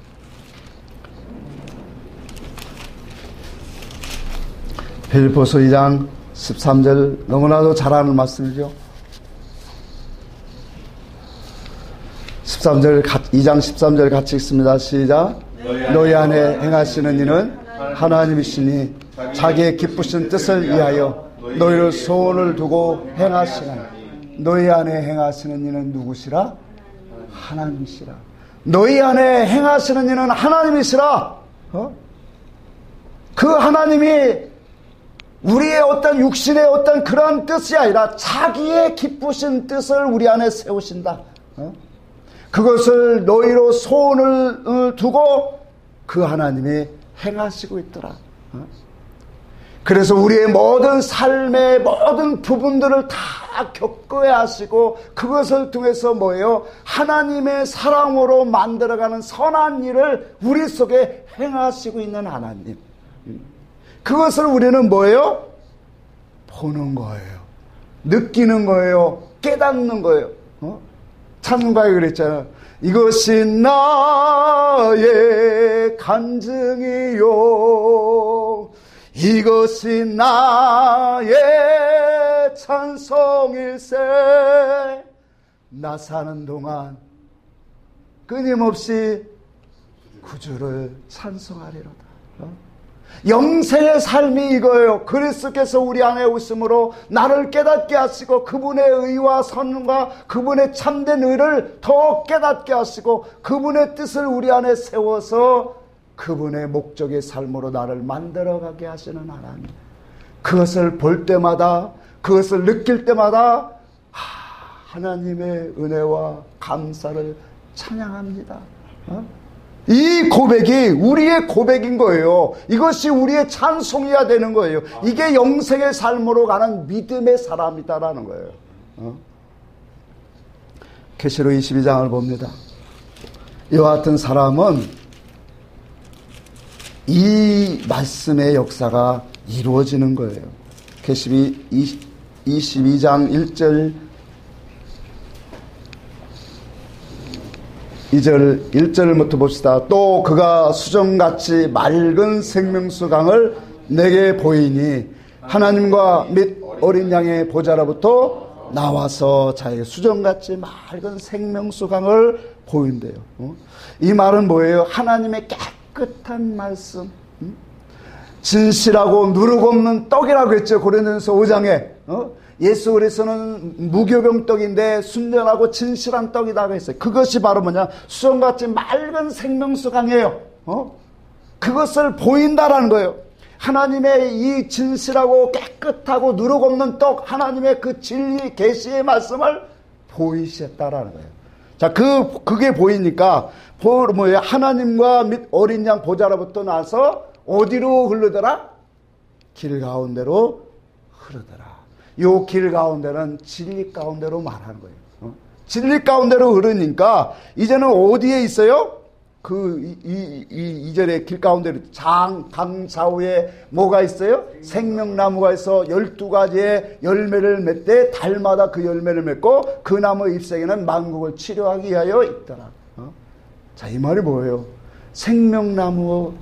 빌립보서 2장 13절 너무나도 잘 아는 말씀이죠. 2장 13절 같이 읽습니다. 시작. 너희 안에 행하시는 이는 하나님이시니 자기의 기쁘신 뜻을 위하여 너희를 소원을 두고 행하시나니 너희 안에 행하시는 이는 누구시라? 하나님이시라. 너희 안에 행하시는 이는 하나님이시라. 그 하나님이 우리의 어떤 육신의 어떤 그런 뜻이 아니라 자기의 기쁘신 뜻을 우리 안에 세우신다. 그것을 너희로 소원을 두고 그 하나님이 행하시고 있더라. 그래서 우리의 모든 삶의 모든 부분들을 다 겪어야 하시고, 그것을 통해서 뭐예요? 하나님의 사랑으로 만들어가는 선한 일을 우리 속에 행하시고 있는 하나님. 그것을 우리는 뭐예요? 보는 거예요. 느끼는 거예요. 깨닫는 거예요. 찬송가에 그랬잖아요. 이것이 나의 간증이요, 이것이 나의 찬송일세. 나 사는 동안 끊임없이 구주를 찬송하리로다. 영생의 삶이 이거예요. 그리스도께서 우리 안에 오심으로 나를 깨닫게 하시고, 그분의 의와 선과 그분의 참된 의를 더 깨닫게 하시고, 그분의 뜻을 우리 안에 세워서 그분의 목적의 삶으로 나를 만들어가게 하시는 하나님. 그것을 볼 때마다, 그것을 느낄 때마다 하나님의 은혜와 감사를 찬양합니다. 이 고백이 우리의 고백인 거예요. 이것이 우리의 찬송이어야 되는 거예요. 이게 영생의 삶으로 가는 믿음의 사람이다라는 거예요. 계시록 22장을 봅니다. 이와 같은 사람은 이 말씀의 역사가 이루어지는 거예요. 계시록 22장 1절부터 봅시다. 또 그가 수정같이 맑은 생명수 강을 내게 보이니 하나님과 및 어린 양의 보좌로부터 나와서 자기의 수정같이 맑은 생명수 강을 보인대요. 이 말은 뭐예요? 하나님의 깨끗한 말씀, 진실하고 누룩 없는 떡이라고 했죠. 고린도전서 5장에 예수 그리스도는 무교병 떡인데 순전하고 진실한 떡이라고 했어요. 그것이 바로 뭐냐? 수정같이 맑은 생명수 강이에요. 그것을 보인다라는 거예요. 하나님의 이 진실하고 깨끗하고 누룩 없는 떡, 하나님의 그 진리 계시의 말씀을 보이셨다라는 거예요. 자, 그게 보이니까 뭐예요? 하나님과 및 어린 양 보좌로부터 나서 어디로 흐르더라? 길 가운데로 흐르더라. 요 길 가운데는 진리 가운데로 말하는 거예요. 진리 가운데로 흐르니까 이제는 어디에 있어요? 이 절에 길 가운데로 강 좌우에 뭐가 있어요? 생명나무가 있어 12가지의 열매를 맺되 달마다 그 열매를 맺고 그 나무 잎사귀는 만국을 치료하기 위하여 있더라. 자, 이 말이 뭐예요? 생명나무,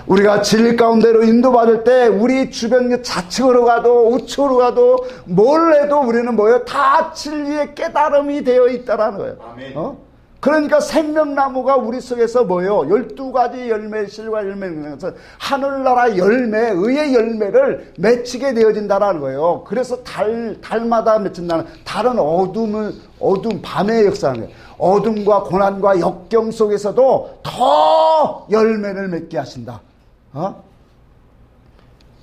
우리가 진리 가운데로 인도받을 때 우리 주변 좌측으로 가도 우측으로 가도 뭘 해도 우리는 뭐예요? 다 진리의 깨달음이 되어 있다라는 거예요. 아멘. 그러니까 생명나무가 우리 속에서 뭐예요? 12가지 열매, 실과 열매를 하늘나라 열매, 의의 열매를 맺히게 되어진다라는 거예요. 그래서 달마다 맺힌다는, 달은 어둠, 밤의 역사하는 거예요. 어둠과 고난과 역경 속에서도 더 열매를 맺게 하신다.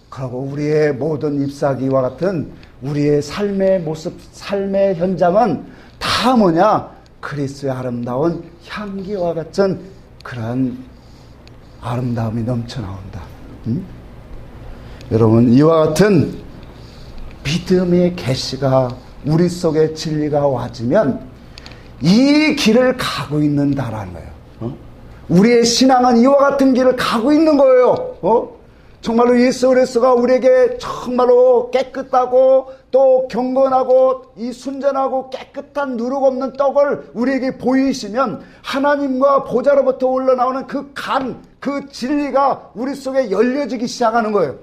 그리고 우리의 모든 잎사귀와 같은 우리의 삶의 모습, 삶의 현장은 다 뭐냐? 그리스도의 아름다운 향기와 같은 그러한 아름다움이 넘쳐나온다. 여러분, 이와 같은 믿음의 계시가 우리 속에 진리가 와지면 이 길을 가고 있는다라는 거예요. 우리의 신앙은 이와 같은 길을 가고 있는 거예요. 정말로 예수 그리스도가 우리에게 정말로 깨끗하고 또 경건하고 이 순전하고 깨끗한 누룩 없는 떡을 우리에게 보이시면 하나님과 보좌로부터 흘러나오는 그 그 진리가 우리 속에 열려지기 시작하는 거예요.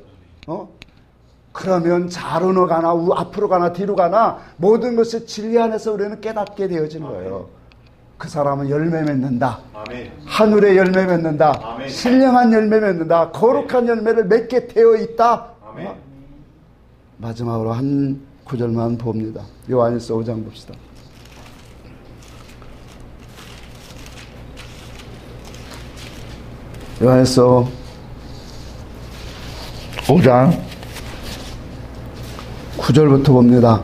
그러면 좌로는 가나 앞으로 가나 뒤로 가나 모든 것이 진리 안에서 우리는 깨닫게 되어지는 거예요. 그 사람은 열매 맺는다. 아멘. 하늘의 열매 맺는다. 아멘. 신령한 열매 맺는다. 거룩한 열매를 맺게 되어 있다. 아멘. 마지막으로 한 구절만 봅니다. 요한일서 5장 봅시다. 요한일서 5장 9절부터 봅니다.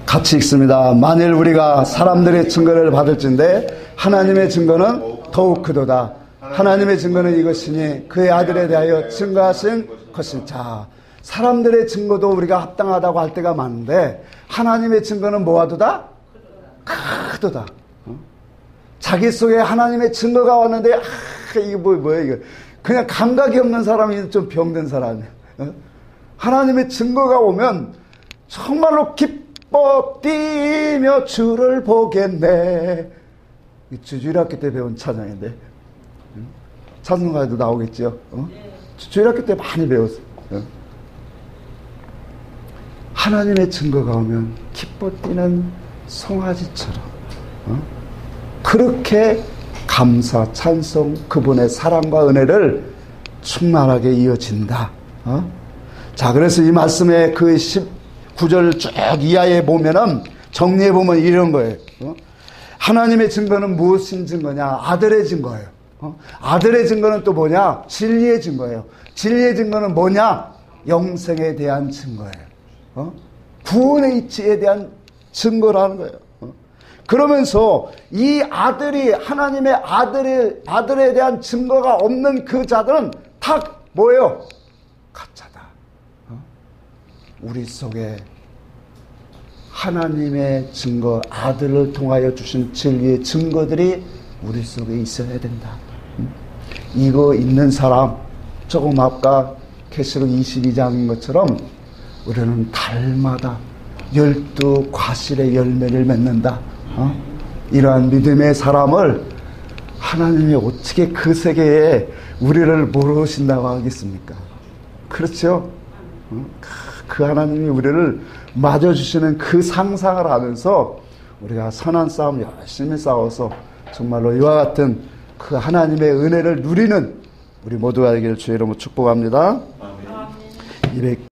같이 읽습니다. 만일 우리가 사람들의 증거를 받을진대 하나님의 증거는 더욱 크도다. 하나님의 증거는 이것이니 그의 아들에 대하여 증거하신 것이니. 자, 사람들의 증거도 우리가 합당하다고 할 때가 많은데 하나님의 증거는 뭐하도다? 크도다. 자기 속에 하나님의 증거가 왔는데 이게 뭐야 이거. 그냥 감각이 없는 사람이 좀 병든 사람이에요. 하나님의 증거가 오면 정말로 기뻐 뛰며 주를 보겠네. 주일학교 때 배운 찬양인데 찬송가에도 나오겠죠. 주일학교 때 많이 배웠어요. 하나님의 증거가 오면 기뻐 뛰는 송아지처럼 그렇게 감사, 찬송, 그분의 사랑과 은혜를 충만하게 이어진다. 자, 그래서 이 말씀의 그 19절 쭉 이하에 보면은 정리해 보면 이런 거예요. 하나님의 증거는 무엇인 증거냐? 아들의 증거예요. 아들의 증거는 또 뭐냐? 진리의 증거예요. 진리의 증거는 뭐냐? 영생에 대한 증거예요. 구원의 이치에 대한 증거라는 거예요. 그러면서 이 아들이 하나님의 아들에 대한 증거가 없는 그 자들은 다 뭐예요? 가짜다. 우리 속에 하나님의 증거, 아들을 통하여 주신 진리의 증거들이 우리 속에 있어야 된다. 이거 있는 사람, 조금 아까 계시록 22장인 것처럼 우리는 달마다 12과실의 열매를 맺는다. 이러한 믿음의 사람을 하나님이 어떻게 그 세계에 우리를 모르신다고 하겠습니까? 그렇죠? 그 하나님이 우리를 맞아주시는 그 상상을 하면서 우리가 선한 싸움 열심히 싸워서 정말로 이와 같은 그 하나님의 은혜를 누리는 우리 모두가 되기를 주의 이름으로 축복합니다. 아멘.